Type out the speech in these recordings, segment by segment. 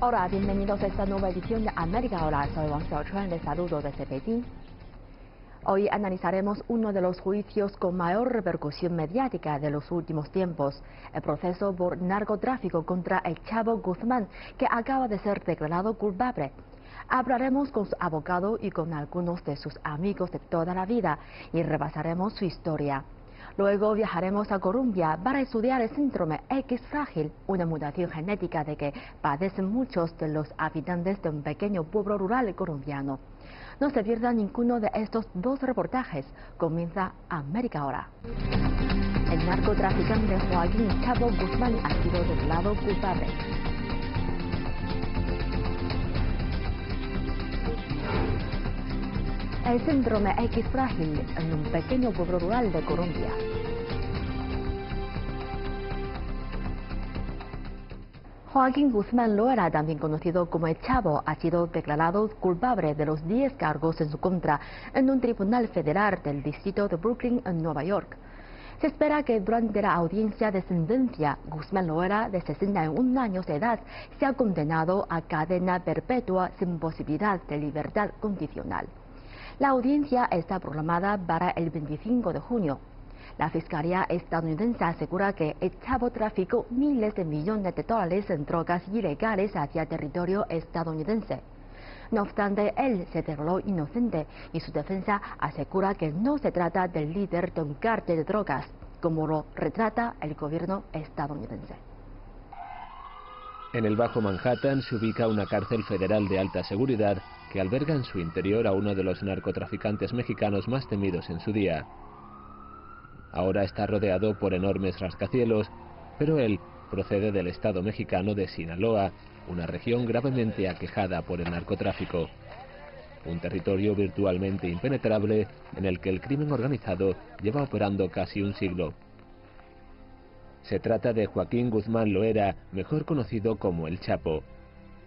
Hola, bienvenidos a esta nueva edición de América Ahora. Soy Wang Xiaochuan, les saludo desde Beijing. Hoy analizaremos uno de los juicios con mayor repercusión mediática de los últimos tiempos, el proceso por narcotráfico contra el Chapo Guzmán, que acaba de ser declarado culpable. Hablaremos con su abogado y con algunos de sus amigos de toda la vida y repasaremos su historia. Luego viajaremos a Colombia para estudiar el síndrome X frágil, una mutación genética de que padecen muchos de los habitantes de un pequeño pueblo rural colombiano. No se pierda ninguno de estos dos reportajes. Comienza América Ahora. El narcotraficante Joaquín Chapo Guzmán ha sido declarado culpable. El síndrome X frágil en un pequeño pueblo rural de Colombia. Joaquín Guzmán Loera, también conocido como el Chapo, ha sido declarado culpable de los 10 cargos en su contra en un tribunal federal del distrito de Brooklyn, en Nueva York. Se espera que durante la audiencia de sentencia, Guzmán Loera, de 61 años de edad, sea condenado a cadena perpetua sin posibilidad de libertad condicional. La audiencia está programada para el 25 de junio. La Fiscalía estadounidense asegura que el Chapo traficó miles de millones de dólares en drogas ilegales hacia territorio estadounidense. No obstante, él se declaró inocente y su defensa asegura que no se trata del líder de un cártel de drogas, como lo retrata el gobierno estadounidense. En el Bajo Manhattan se ubica una cárcel federal de alta seguridad que alberga en su interior a uno de los narcotraficantes mexicanos más temidos en su día. Ahora está rodeado por enormes rascacielos, pero él procede del estado mexicano de Sinaloa, una región gravemente aquejada por el narcotráfico. Un territorio virtualmente impenetrable en el que el crimen organizado lleva operando casi un siglo. Se trata de Joaquín Guzmán Loera, mejor conocido como el Chapo.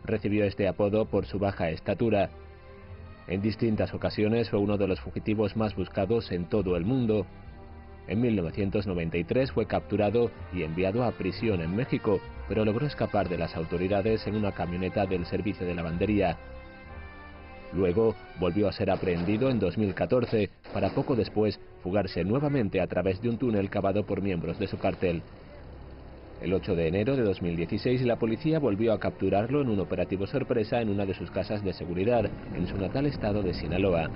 Recibió este apodo por su baja estatura. En distintas ocasiones fue uno de los fugitivos más buscados en todo el mundo. En 1993 fue capturado y enviado a prisión en México, pero logró escapar de las autoridades en una camioneta del Servicio de Lavandería. Luego volvió a ser aprehendido en 2014, para poco después fugarse nuevamente a través de un túnel cavado por miembros de su cártel. El 8 de enero de 2016 la policía volvió a capturarlo en un operativo sorpresa en una de sus casas de seguridad, en su natal estado de Sinaloa.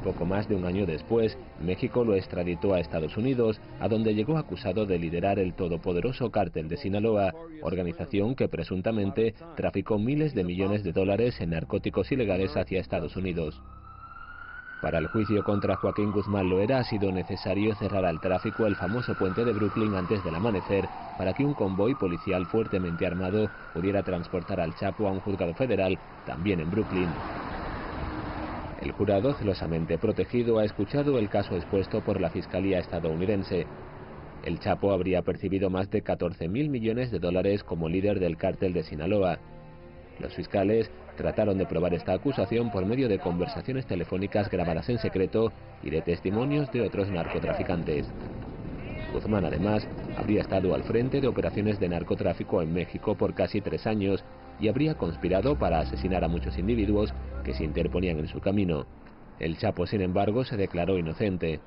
Poco más de un año después, México lo extraditó a Estados Unidos, a donde llegó acusado de liderar el todopoderoso cártel de Sinaloa, organización que presuntamente traficó miles de millones de dólares en narcóticos ilegales hacia Estados Unidos. Para el juicio contra Joaquín Guzmán Loera ha sido necesario cerrar al tráfico el famoso puente de Brooklyn antes del amanecer para que un convoy policial fuertemente armado pudiera transportar al Chapo a un juzgado federal, también en Brooklyn. El jurado, celosamente protegido, ha escuchado el caso expuesto por la Fiscalía estadounidense. El Chapo habría percibido más de 14.000 millones de dólares como líder del cártel de Sinaloa. Los fiscales trataron de probar esta acusación por medio de conversaciones telefónicas grabadas en secreto y de testimonios de otros narcotraficantes. Guzmán, además, habría estado al frente de operaciones de narcotráfico en México por casi 3 años y habría conspirado para asesinar a muchos individuos que se interponían en su camino. El Chapo, sin embargo, se declaró inocente.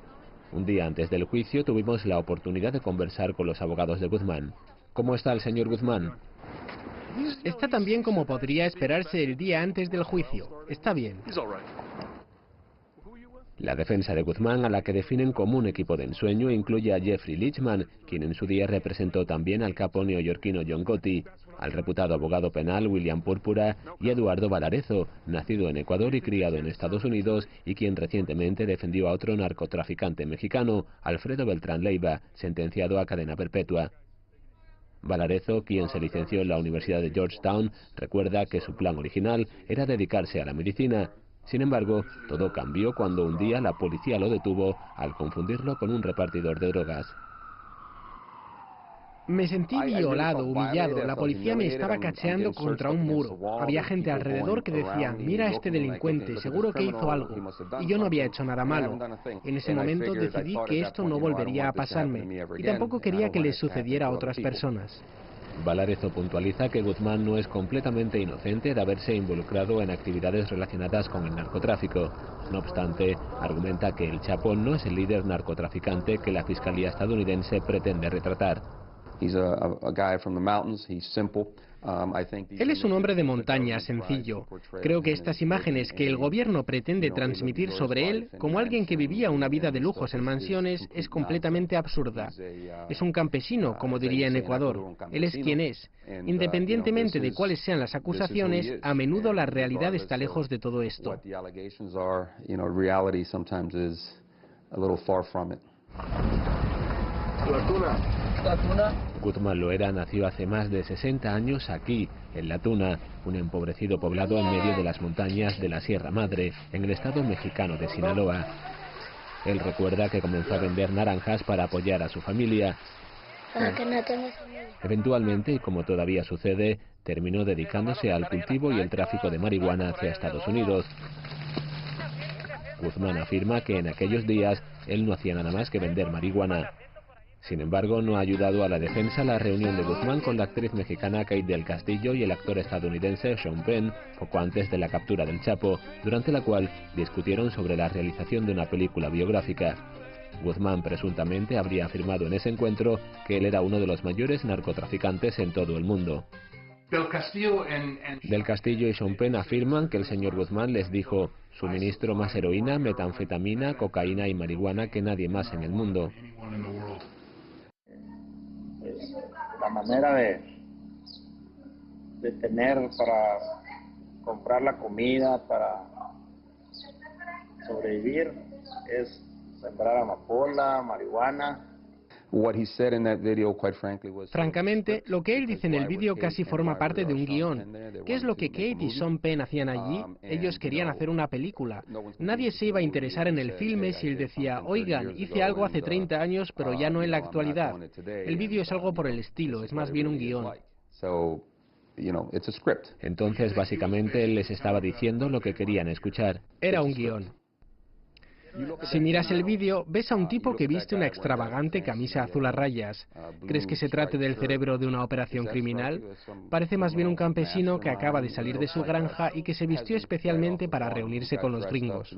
Un día antes del juicio tuvimos la oportunidad de conversar con los abogados de Guzmán. ¿Cómo está el señor Guzmán? Está tan bien como podría esperarse el día antes del juicio. Está bien. La defensa de Guzmán, a la que definen como un equipo de ensueño, incluye a Jeffrey Lichman, quien en su día representó también al capo neoyorquino John Gotti, al reputado abogado penal William Púrpura y Eduardo Valarezo, nacido en Ecuador y criado en Estados Unidos, y quien recientemente defendió a otro narcotraficante mexicano, Alfredo Beltrán Leiva, sentenciado a cadena perpetua. Valarezo, quien se licenció en la Universidad de Georgetown, recuerda que su plan original era dedicarse a la medicina. Sin embargo, todo cambió cuando un día la policía lo detuvo al confundirlo con un repartidor de drogas. Me sentí violado, humillado. La policía me estaba cacheando contra un muro. Había gente alrededor que decía, mira a este delincuente, seguro que hizo algo. Y yo no había hecho nada malo. En ese momento decidí que esto no volvería a pasarme. Y tampoco quería que le sucediera a otras personas. Valarezo puntualiza que Guzmán no es completamente inocente de haberse involucrado en actividades relacionadas con el narcotráfico. No obstante, argumenta que el Chapo no es el líder narcotraficante que la Fiscalía estadounidense pretende retratar. Él es un hombre de montaña, sencillo. Creo que estas imágenes que el gobierno pretende transmitir sobre él, como alguien que vivía una vida de lujos en mansiones, es completamente absurda. Es un campesino, como diría en Ecuador. Él es quien es. Independientemente de cuáles sean las acusaciones, a menudo la realidad está lejos de todo esto. Guzmán Loera nació hace más de 60 años aquí, en La Tuna, un empobrecido poblado en medio de las montañas de la Sierra Madre, en el estado mexicano de Sinaloa. Él recuerda que comenzó a vender naranjas para apoyar a su familia. Eventualmente, y como todavía sucede, terminó dedicándose al cultivo y el tráfico de marihuana hacia Estados Unidos. Guzmán afirma que en aquellos días él no hacía nada más que vender marihuana. Sin embargo, no ha ayudado a la defensa la reunión de Guzmán con la actriz mexicana Kate del Castillo y el actor estadounidense Sean Penn, poco antes de la captura del Chapo, durante la cual discutieron sobre la realización de una película biográfica. Guzmán presuntamente habría afirmado en ese encuentro que él era uno de los mayores narcotraficantes en todo el mundo. Del Castillo y Sean Penn afirman que el señor Guzmán les dijo: suministro más heroína, metanfetamina, cocaína y marihuana que nadie más en el mundo. La manera de tener para comprar la comida, para sobrevivir, es sembrar amapola, marihuana. Francamente, lo que él dice en el vídeo casi forma parte de un guión. ¿Qué es lo que Kate y Sean Penn hacían allí? Ellos querían hacer una película. Nadie se iba a interesar en el filme si él decía: oigan, hice algo hace 30 años, pero ya no en la actualidad. El vídeo es algo por el estilo, es más bien un guión. Entonces, básicamente, él les estaba diciendo lo que querían escuchar. Era un guión. Si miras el vídeo, ves a un tipo que viste una extravagante camisa azul a rayas. ¿Crees que se trate del cerebro de una operación criminal? Parece más bien un campesino que acaba de salir de su granja y que se vistió especialmente para reunirse con los gringos.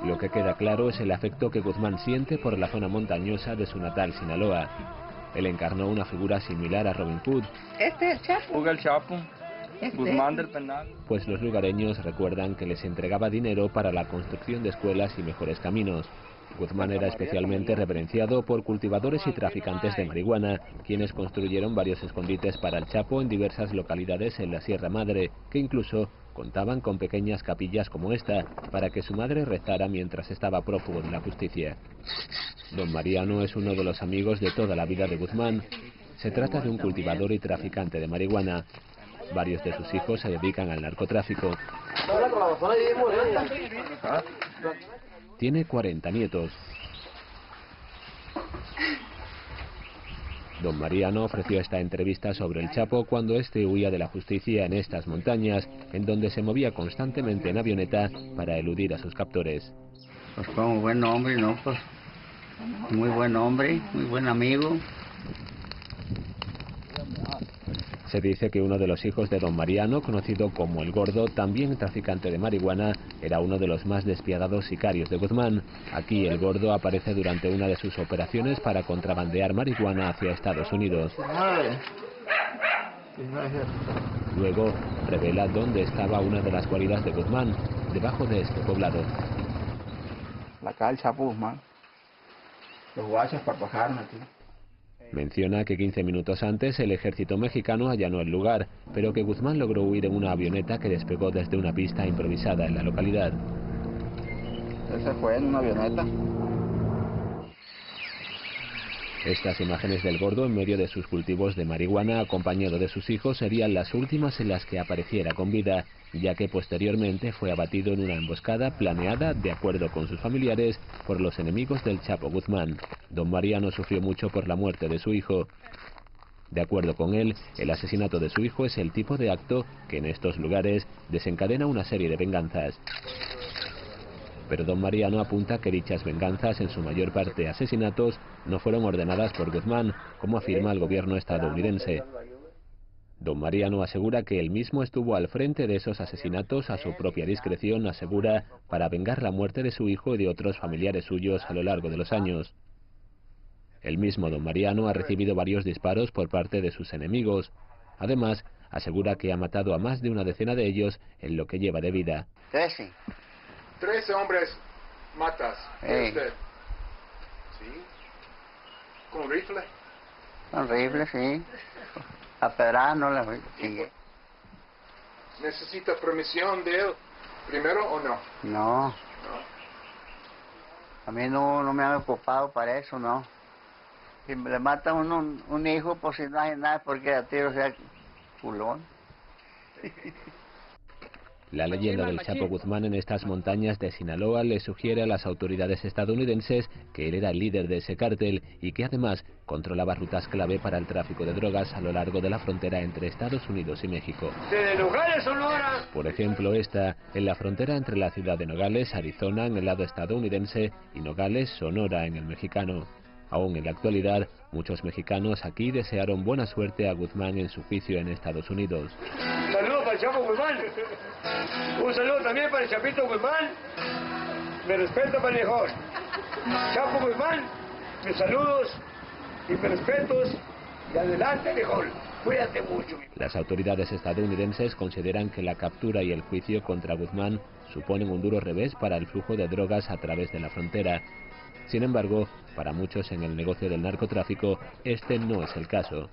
Lo que queda claro es el afecto que Guzmán siente por la zona montañosa de su natal Sinaloa. Él encarnó una figura similar a Robin Hood. Este es el Chapo. El Chapo. Guzmán del Penal. Pues los lugareños recuerdan que les entregaba dinero para la construcción de escuelas y mejores caminos. Guzmán era especialmente reverenciado por cultivadores y traficantes de marihuana, quienes construyeron varios escondites para el Chapo en diversas localidades en la Sierra Madre, que incluso contaban con pequeñas capillas como esta, para que su madre rezara mientras estaba prófugo de la justicia. Don Mariano es uno de los amigos de toda la vida de Guzmán. Se trata de un cultivador y traficante de marihuana. Varios de sus hijos se dedican al narcotráfico. Tiene 40 nietos. Don Mariano ofreció esta entrevista sobre el Chapo cuando éste huía de la justicia en estas montañas, en donde se movía constantemente en avioneta para eludir a sus captores. Pues fue un buen hombre, ¿no? Pues muy buen hombre, muy buen amigo. Se dice que uno de los hijos de Don Mariano, conocido como El Gordo, también traficante de marihuana, era uno de los más despiadados sicarios de Guzmán. Aquí El Gordo aparece durante una de sus operaciones para contrabandear marihuana hacia Estados Unidos. Luego revela dónde estaba una de las guaridas de Guzmán, debajo de este poblado. La calle Chapo Guzmán. Los guachos parpajaron aquí. Menciona que 15 minutos antes el ejército mexicano allanó el lugar, pero que Guzmán logró huir en una avioneta que despegó desde una pista improvisada en la localidad. Él se fue en una avioneta. Estas imágenes del Gordo en medio de sus cultivos de marihuana acompañado de sus hijos serían las últimas en las que apareciera con vida, ya que posteriormente fue abatido en una emboscada planeada, de acuerdo con sus familiares, por los enemigos del Chapo Guzmán. Don Mariano sufrió mucho por la muerte de su hijo. De acuerdo con él, el asesinato de su hijo es el tipo de acto que en estos lugares desencadena una serie de venganzas. pero don Mariano apunta que dichas venganzas, en su mayor parte asesinatos, no fueron ordenadas por Guzmán, como afirma el gobierno estadounidense. Don Mariano asegura que él mismo estuvo al frente de esos asesinatos a su propia discreción, asegura, para vengar la muerte de su hijo y de otros familiares suyos a lo largo de los años. El mismo don Mariano ha recibido varios disparos por parte de sus enemigos. Además, asegura que ha matado a más de una decena de ellos en lo que lleva de vida. 13. 13 hombres matas. ¿Usted? ¿Sí? ¿Con rifle? Con rifle, sí. A pedrada no la sigue. ¿Necesita permisión de él primero o no? No. A mí no me han ocupado para eso, no. Si le mata un hijo, pues si no hay nada, porque a tiro sea culón. La leyenda del Chapo Guzmán en estas montañas de Sinaloa le sugiere a las autoridades estadounidenses que él era el líder de ese cártel y que además controlaba rutas clave para el tráfico de drogas a lo largo de la frontera entre Estados Unidos y México. ¡De Nogales, Sonora! Por ejemplo, esta, en la frontera entre la ciudad de Nogales, Arizona, en el lado estadounidense, y Nogales, Sonora, en el mexicano. Aún en la actualidad, muchos mexicanos aquí desearon buena suerte a Guzmán en su juicio en Estados Unidos. Un saludo para el Chapo Guzmán. Un saludo también para el Chapito Guzmán. Me respeto para el mejor. Chapo Guzmán, mis saludos y mis respetos. Y adelante, mejor. Cuídate mucho. Las autoridades estadounidenses consideran que la captura y el juicio contra Guzmán suponen un duro revés para el flujo de drogas a través de la frontera. Sin embargo, para muchos en el negocio del narcotráfico, este no es el caso.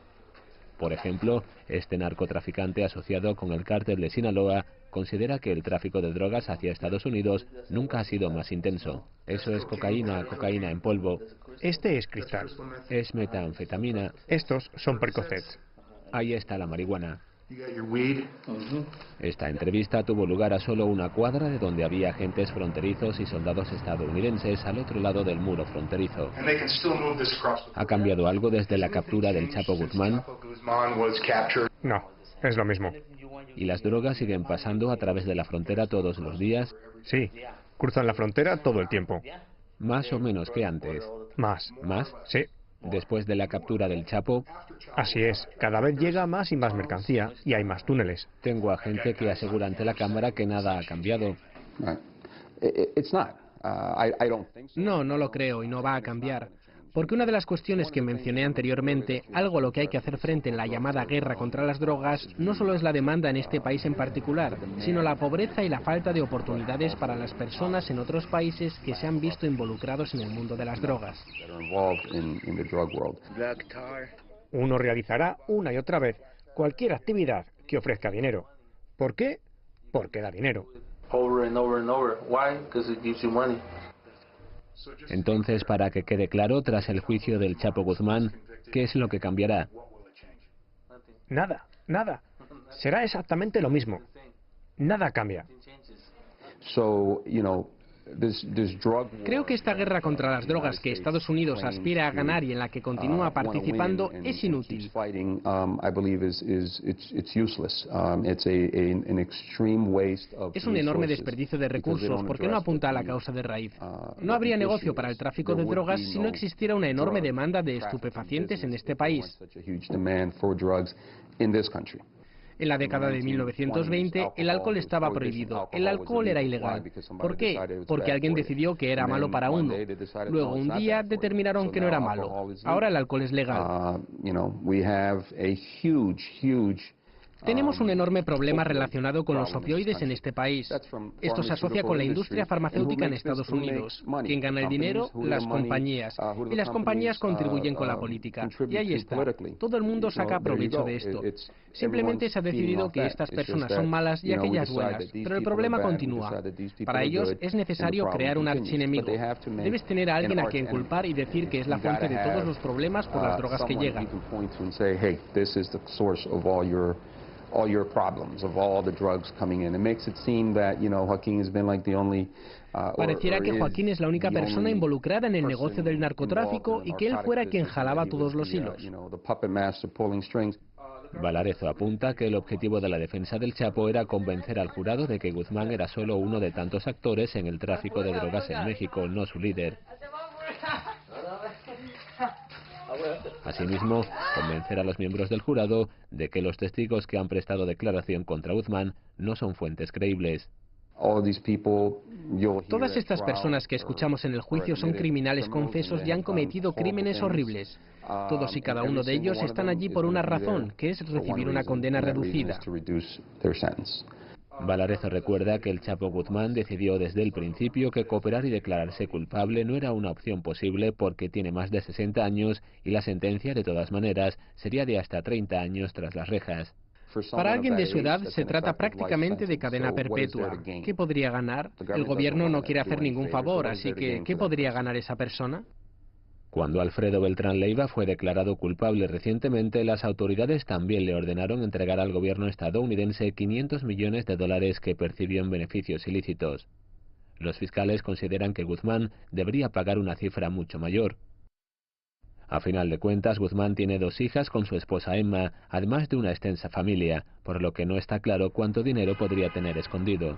Por ejemplo, este narcotraficante asociado con el cártel de Sinaloa considera que el tráfico de drogas hacia Estados Unidos nunca ha sido más intenso. Eso es cocaína en polvo. Este es cristal. Es metanfetamina. Estos son Percocets. Ahí está la marihuana. Esta entrevista tuvo lugar a solo una cuadra de donde había agentes fronterizos y soldados estadounidenses al otro lado del muro fronterizo. ¿Ha cambiado algo desde la captura del Chapo Guzmán? No, es lo mismo. ¿Y las drogas siguen pasando a través de la frontera todos los días? Sí, cruzan la frontera todo el tiempo. ¿Más o menos que antes? Más. ¿Más? Sí. Después de la captura del Chapo. Así es, cada vez llega más y más mercancía y hay más túneles. Tengo a gente que asegura ante la cámara que nada ha cambiado. No, no lo creo y no va a cambiar. Porque una de las cuestiones que mencioné anteriormente, algo a lo que hay que hacer frente en la llamada guerra contra las drogas, no solo es la demanda en este país en particular, sino la pobreza y la falta de oportunidades para las personas en otros países que se han visto involucrados en el mundo de las drogas. Uno realizará una y otra vez cualquier actividad que ofrezca dinero. ¿Por qué? Porque da dinero. Entonces, para que quede claro, tras el juicio del Chapo Guzmán, ¿qué es lo que cambiará? Nada, nada. Será exactamente lo mismo. Nada cambia. Creo que esta guerra contra las drogas que Estados Unidos aspira a ganar y en la que continúa participando es inútil. Es un enorme desperdicio de recursos porque no apunta a la causa de raíz. No habría negocio para el tráfico de drogas si no existiera una enorme demanda de estupefacientes en este país. En la década de 1920, el alcohol estaba prohibido. El alcohol era ilegal. ¿Por qué? Porque alguien decidió que era malo para uno. Luego, un día, determinaron que no era malo. Ahora el alcohol es legal. Tenemos un enorme problema relacionado con los opioides en este país. Esto se asocia con la industria farmacéutica en Estados Unidos. ¿Quién gana el dinero? Las compañías. Y las compañías contribuyen con la política. Y ahí está. Todo el mundo saca provecho de esto. Simplemente se ha decidido que estas personas son malas y aquellas buenas. Pero el problema continúa. Para ellos es necesario crear un archienemigo. Debes tener a alguien a quien culpar y decir que es la fuente de todos los problemas por las drogas que llegan. All your problems of all the drugs coming in. It makes it seem that, Joaquín has been like the only Pareciera que Joaquín es la única persona involucrada en el negocio del narcotráfico y que él fuera quien jalaba todos los hilos. Valarezo apunta que el objetivo de la defensa del Chapo era convencer al jurado de que Guzmán era solo uno de tantos actores en el tráfico de drogas en México, no su líder. Asimismo, convencer a los miembros del jurado de que los testigos que han prestado declaración contra Guzmán no son fuentes creíbles. Todas estas personas que escuchamos en el juicio son criminales confesos y han cometido crímenes horribles. Todos y cada uno de ellos están allí por una razón, que es recibir una condena reducida. Valarezo recuerda que el Chapo Guzmán decidió desde el principio que cooperar y declararse culpable no era una opción posible porque tiene más de 60 años y la sentencia, de todas maneras, sería de hasta 30 años tras las rejas. Para alguien de su edad se trata prácticamente de cadena perpetua. ¿Qué podría ganar? El gobierno no quiere hacer ningún favor, así que ¿qué podría ganar esa persona? Cuando Alfredo Beltrán Leiva fue declarado culpable recientemente, las autoridades también le ordenaron entregar al gobierno estadounidense 500 millones de dólares que percibió en beneficios ilícitos. Los fiscales consideran que Guzmán debería pagar una cifra mucho mayor. A final de cuentas, Guzmán tiene 2 hijas con su esposa Emma, además de una extensa familia, por lo que no está claro cuánto dinero podría tener escondido.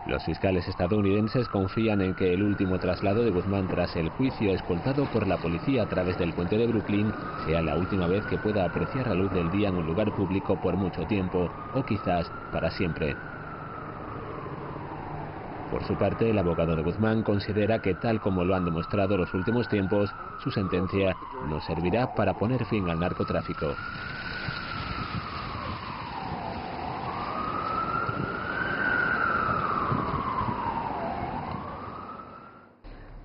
Los fiscales estadounidenses confían en que el último traslado de Guzmán tras el juicio escoltado por la policía a través del puente de Brooklyn sea la última vez que pueda apreciar la luz del día en un lugar público por mucho tiempo, o quizás para siempre. Por su parte, el abogado de Guzmán considera que, tal como lo han demostrado los últimos tiempos, su sentencia no servirá para poner fin al narcotráfico.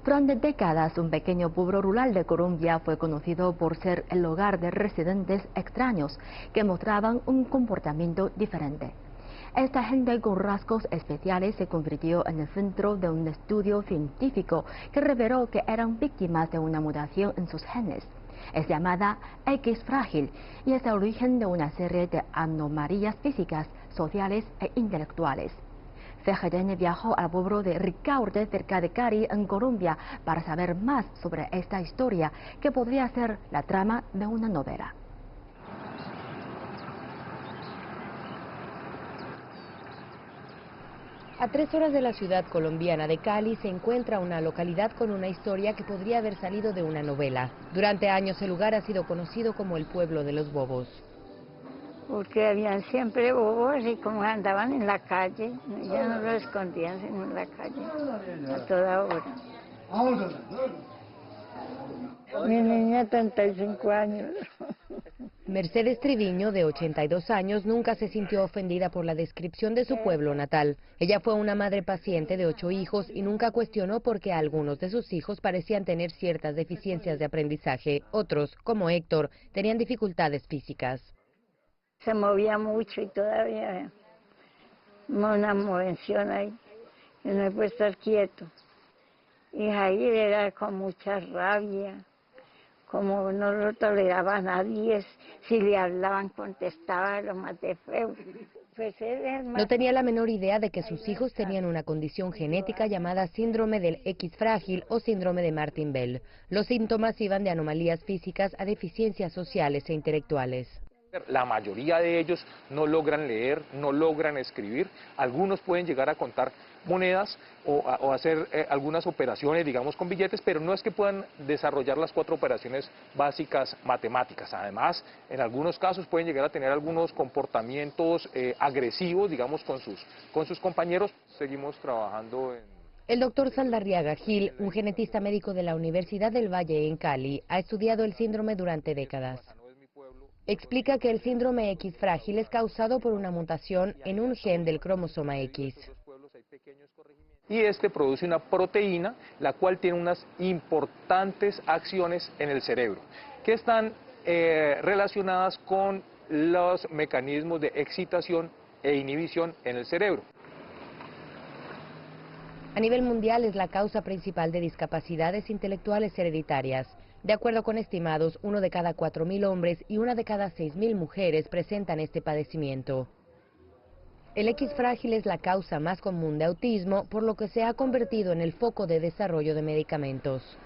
Durante décadas, un pequeño pueblo rural de Colombia fue conocido por ser el hogar de residentes extraños que mostraban un comportamiento diferente. Esta gente con rasgos especiales se convirtió en el centro de un estudio científico que reveló que eran víctimas de una mutación en sus genes. Es llamada X frágil y es el origen de una serie de anomalías físicas, sociales e intelectuales. CGTN viajó al pueblo de Ricaurte, cerca de Cali, en Colombia, para saber más sobre esta historia, que podría ser la trama de una novela. A 3 horas de la ciudad colombiana de Cali se encuentra una localidad con una historia que podría haber salido de una novela. Durante años el lugar ha sido conocido como el pueblo de los bobos. Porque habían siempre bobos y como andaban en la calle, ya no los escondían sino en la calle, a toda hora. Mi niña, 35 años. Mercedes Triviño, de 82 años, nunca se sintió ofendida por la descripción de su pueblo natal. Ella fue una madre paciente de 8 hijos y nunca cuestionó por qué algunos de sus hijos parecían tener ciertas deficiencias de aprendizaje. Otros, como Héctor, tenían dificultades físicas. Se movía mucho y todavía una movención ahí, y no puede estar quieto. Y Jair era con mucha rabia, como no lo toleraba a nadie, si le hablaban contestaba lo más de feo. Pues no tenía la menor idea de que sus hijos tenían una condición genética llamada síndrome del X frágil o síndrome de Martin Bell. Los síntomas iban de anomalías físicas a deficiencias sociales e intelectuales. La mayoría de ellos no logran leer, no logran escribir, algunos pueden llegar a contar monedas o hacer algunas operaciones, digamos, con billetes, pero no es que puedan desarrollar las 4 operaciones básicas matemáticas. Además, en algunos casos pueden llegar a tener algunos comportamientos agresivos, digamos, con sus compañeros. Seguimos trabajando en... El doctor Saldarriaga Gil, un genetista médico de la Universidad del Valle en Cali, ha estudiado el síndrome durante décadas. Explica que el síndrome X frágil es causado por una mutación en un gen del cromosoma X. Y este produce una proteína, la cual tiene unas importantes acciones en el cerebro, que están relacionadas con los mecanismos de excitación e inhibición en el cerebro. A nivel mundial es la causa principal de discapacidades intelectuales hereditarias. De acuerdo con estimados, 1 de cada 4.000 hombres y 1 de cada 6.000 mujeres presentan este padecimiento. El X frágil es la causa más común de autismo, por lo que se ha convertido en el foco de desarrollo de medicamentos.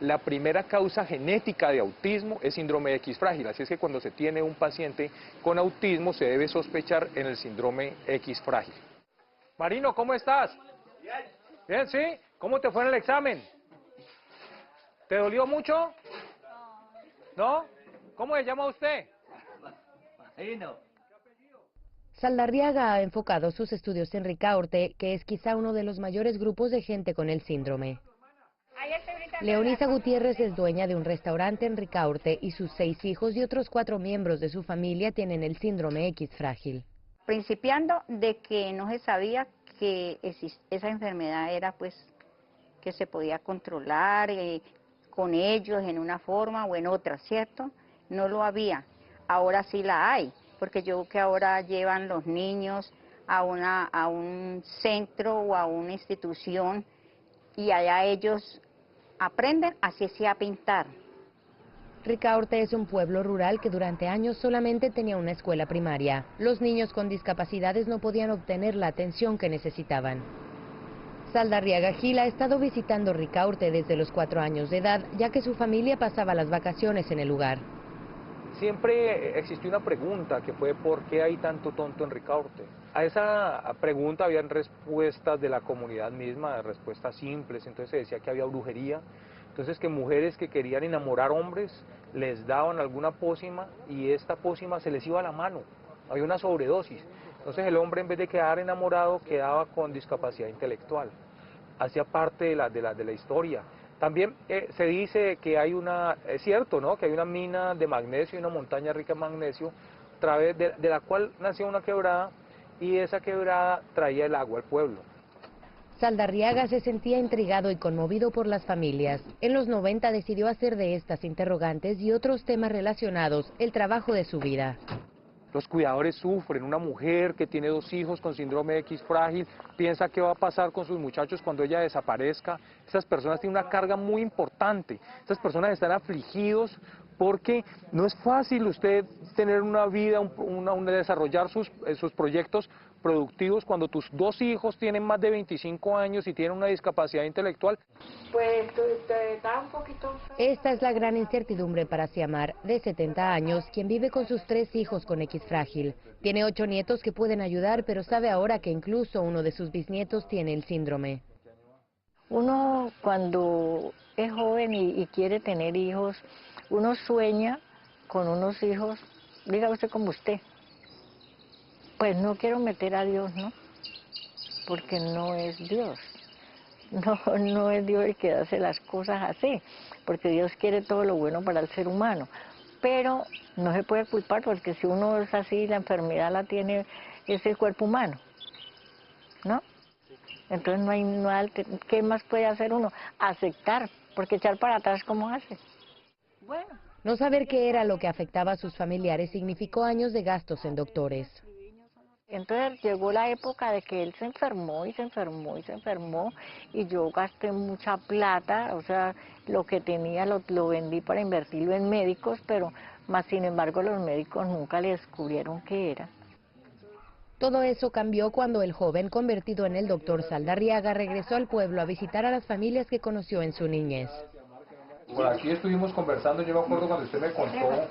la primera causa genética de autismo es síndrome X frágil, así es que cuando se tiene un paciente con autismo se debe sospechar en el síndrome X frágil. Marino, ¿cómo estás? Bien. Bien, ¿sí? ¿Cómo te fue en el examen? ¿Te dolió mucho? ¿No? ¿Cómo se llama usted? Marino. Saldarriaga ha enfocado sus estudios en Ricaurte, que es quizá uno de los mayores grupos de gente con el síndrome. Leonisa Gutiérrez es dueña de un restaurante en Ricaurte y sus 6 hijos y otros 4 miembros de su familia tienen el síndrome X frágil. Principiando de que no se sabía que esa enfermedad era pues que se podía controlar con ellos en una forma o en otra, ¿cierto? No lo había, ahora sí la hay, porque yo creo que ahora llevan los niños a un centro o a una institución y allá ellos aprenden así sea a pintar. Ricaurte es un pueblo rural que durante años solamente tenía una escuela primaria. Los niños con discapacidades no podían obtener la atención que necesitaban. Saldarriaga Gil ha estado visitando Ricaurte desde los 4 años de edad, ya que su familia pasaba las vacaciones en el lugar. Siempre existió una pregunta que fue ¿por qué hay tanto tonto en Ricaurte? A esa pregunta habían respuestas de la comunidad misma, respuestas simples, entonces se decía que había brujería, entonces que mujeres que querían enamorar hombres les daban alguna pócima y esta pócima se les iba a la mano, había una sobredosis, entonces el hombre en vez de quedar enamorado quedaba con discapacidad intelectual, hacía parte de la historia. También se dice que hay es cierto, ¿no?, que hay una mina de magnesio y una montaña rica en magnesio, a través de la cual nació una quebrada y esa quebrada traía el agua al pueblo. Saldarriaga se sentía intrigado y conmovido por las familias. En los 90 decidió hacer de estas interrogantes y otros temas relacionados el trabajo de su vida. Los cuidadores sufren, una mujer que tiene 2 hijos con síndrome X frágil, piensa qué va a pasar con sus muchachos cuando ella desaparezca. Esas personas tienen una carga muy importante, esas personas están afligidos porque no es fácil usted tener una vida, desarrollar sus proyectos productivos cuando tus 2 hijos tienen más de 25 años y tienen una discapacidad intelectual. Pues te da un poquito... Esta es la gran incertidumbre para Xiamar, de 70 años, quien vive con sus 3 hijos con X frágil. Tiene 8 nietos que pueden ayudar, pero sabe ahora que incluso uno de sus bisnietos tiene el síndrome. Uno cuando es joven y quiere tener hijos, uno sueña con unos hijos, diga usted como usted. Pues no quiero meter a Dios, ¿no? Porque no es Dios. No es Dios el que hace las cosas así, porque Dios quiere todo lo bueno para el ser humano. Pero no se puede culpar porque si uno es así, la enfermedad la tiene, es el cuerpo humano, ¿no? Entonces no hay ¿qué más puede hacer uno? Aceptar, porque echar para atrás, ¿cómo hace? Bueno. No saber qué era lo que afectaba a sus familiares significó años de gastos en doctores. Entonces llegó la época de que él se enfermó y yo gasté mucha plata, o sea, lo que tenía lo vendí para invertirlo en médicos, pero más sin embargo los médicos nunca le descubrieron qué era. Todo eso cambió cuando el joven convertido en el doctor Saldarriaga regresó al pueblo a visitar a las familias que conoció en su niñez. Por aquí estuvimos conversando, yo me acuerdo cuando usted me contó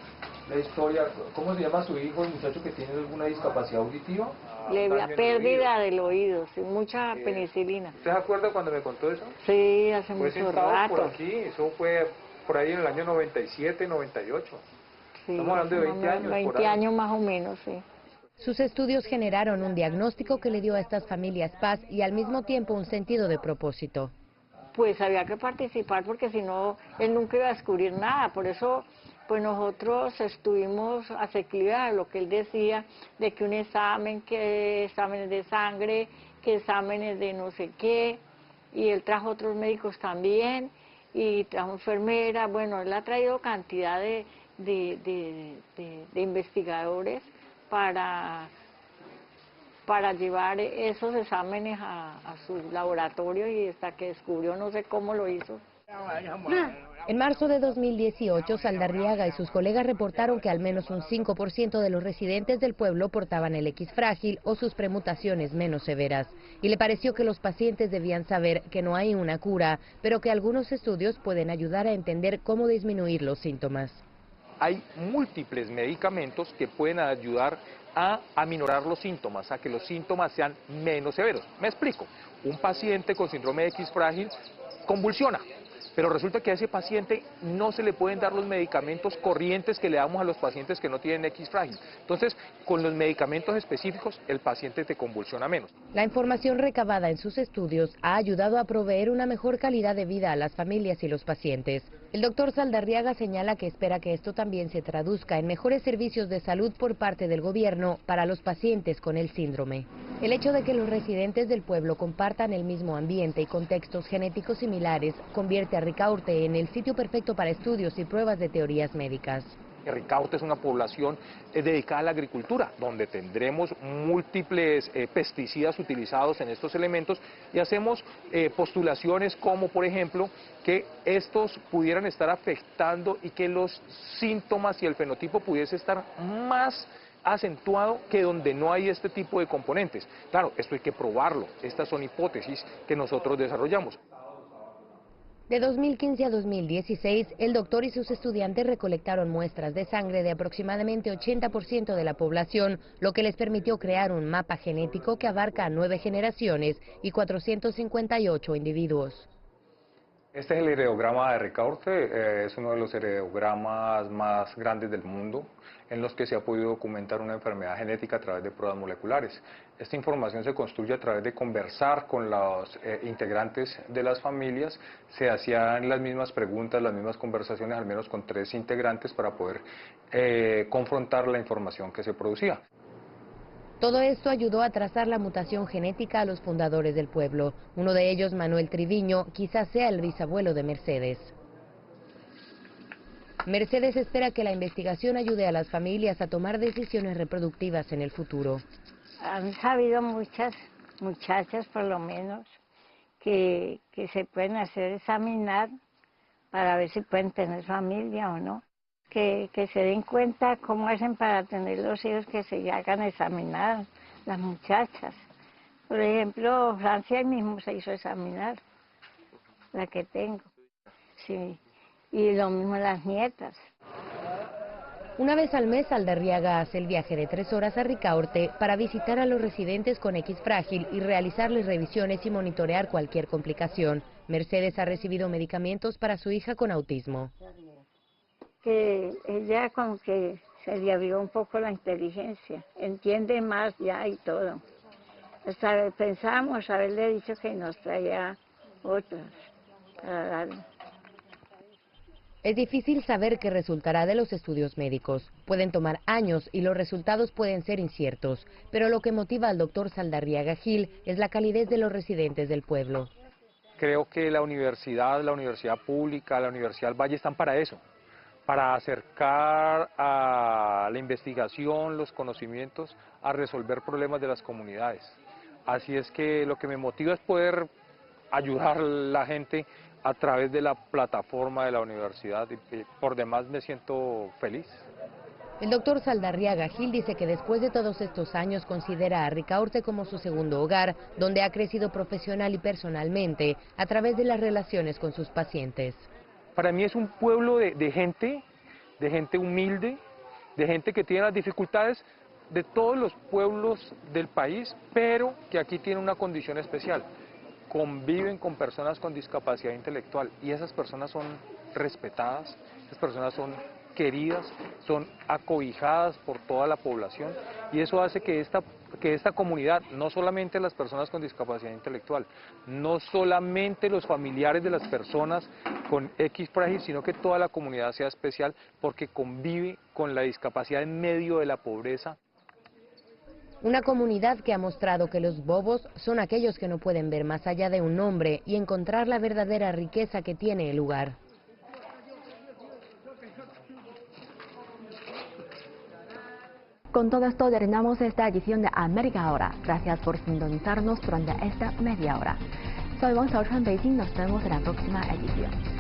la historia, ¿cómo se llama su hijo, el muchacho que tiene alguna discapacidad auditiva? La pérdida del oído, sí, mucha penicilina. ¿Usted se acuerda cuando me contó eso? Sí, hace mucho rato. Por aquí, eso fue por ahí en el año 97, 98. Sí, estamos hablando de 20 años. 20 años más o menos, sí. Sus estudios generaron un diagnóstico que le dio a estas familias paz y al mismo tiempo un sentido de propósito. Pues había que participar porque si no, él nunca iba a descubrir nada, por eso pues nosotros estuvimos asequibles a lo que él decía, de que un examen, que exámenes de sangre, que exámenes de no sé qué, y él trajo otros médicos también, y trajo enfermeras, bueno, él ha traído cantidad de investigadores para llevar esos exámenes a su laboratorio y hasta que descubrió, no sé cómo lo hizo. En marzo de 2018, Saldarriaga y sus colegas reportaron que al menos un 5% de los residentes del pueblo portaban el X frágil o sus permutaciones menos severas. Y le pareció que los pacientes debían saber que no hay una cura, pero que algunos estudios pueden ayudar a entender cómo disminuir los síntomas. Hay múltiples medicamentos que pueden ayudar a aminorar los síntomas, a que los síntomas sean menos severos. Me explico. Un paciente con síndrome de X frágil convulsiona, pero resulta que a ese paciente no se le pueden dar los medicamentos corrientes que le damos a los pacientes que no tienen X frágil. Entonces, con los medicamentos específicos, el paciente te convulsiona menos. La información recabada en sus estudios ha ayudado a proveer una mejor calidad de vida a las familias y los pacientes. El doctor Saldarriaga señala que espera que esto también se traduzca en mejores servicios de salud por parte del gobierno para los pacientes con el síndrome. El hecho de que los residentes del pueblo compartan el mismo ambiente y contextos genéticos similares convierte a Ricaurte en el sitio perfecto para estudios y pruebas de teorías médicas. Ricaurte es una población dedicada a la agricultura, donde tendremos múltiples pesticidas utilizados en estos elementos y hacemos postulaciones como, por ejemplo, que estos pudieran estar afectando y que los síntomas y el fenotipo pudiese estar más acentuado que donde no hay este tipo de componentes. Claro, esto hay que probarlo, estas son hipótesis que nosotros desarrollamos. De 2015 a 2016, el doctor y sus estudiantes recolectaron muestras de sangre de aproximadamente 80% de la población, lo que les permitió crear un mapa genético que abarca 9 generaciones y 458 individuos. Este es el heredograma de Ricaurte, es uno de los heredogramas más grandes del mundo en los que se ha podido documentar una enfermedad genética a través de pruebas moleculares. Esta información se construye a través de conversar con los integrantes de las familias, se hacían las mismas preguntas, las mismas conversaciones, al menos con 3 integrantes para poder confrontar la información que se producía. Todo esto ayudó a trazar la mutación genética a los fundadores del pueblo. Uno de ellos, Manuel Triviño, quizás sea el bisabuelo de Mercedes. Mercedes espera que la investigación ayude a las familias a tomar decisiones reproductivas en el futuro. Han sabido muchas muchachas, por lo menos, que se pueden hacer examinar para ver si pueden tener familia o no. Que se den cuenta cómo hacen para tener los hijos, que se hagan examinar las muchachas. Por ejemplo, Francia mismo se hizo examinar, la que tengo. Sí. Y lo mismo las nietas. Una vez al mes, Saldarriaga hace el viaje de 3 horas a Ricaurte para visitar a los residentes con X frágil y realizarles revisiones y monitorear cualquier complicación. Mercedes ha recibido medicamentos para su hija con autismo. Que ella como que se le abrió un poco la inteligencia, entiende más ya y todo. Hasta pensábamos haberle dicho que nos traía otras para darle. Es difícil saber qué resultará de los estudios médicos. Pueden tomar años y los resultados pueden ser inciertos, pero lo que motiva al doctor Saldarriaga Gil es la calidez de los residentes del pueblo. Creo que la universidad pública, la Universidad del Valle están para eso, para acercar a la investigación, los conocimientos, a resolver problemas de las comunidades. Así es que lo que me motiva es poder ayudar a la gente a través de la plataforma de la universidad y por demás me siento feliz. El doctor Saldarriaga Gil dice que después de todos estos años considera a Ricaurte como su segundo hogar, donde ha crecido profesional y personalmente a través de las relaciones con sus pacientes. Para mí es un pueblo de gente humilde, de gente que tiene las dificultades de todos los pueblos del país, pero que aquí tiene una condición especial. Conviven con personas con discapacidad intelectual y esas personas son respetadas, esas personas son queridas, son acobijadas por toda la población y eso hace que esta comunidad, no solamente las personas con discapacidad intelectual, no solamente los familiares de las personas con X frágil, sino que toda la comunidad sea especial porque convive con la discapacidad en medio de la pobreza. Una comunidad que ha mostrado que los bobos son aquellos que no pueden ver más allá de un nombre y encontrar la verdadera riqueza que tiene el lugar. Con todo esto terminamos esta edición de América Ahora. Gracias por sintonizarnos durante esta media hora. Soy Wang Xiaochuan, Beijing. Nos vemos en la próxima edición.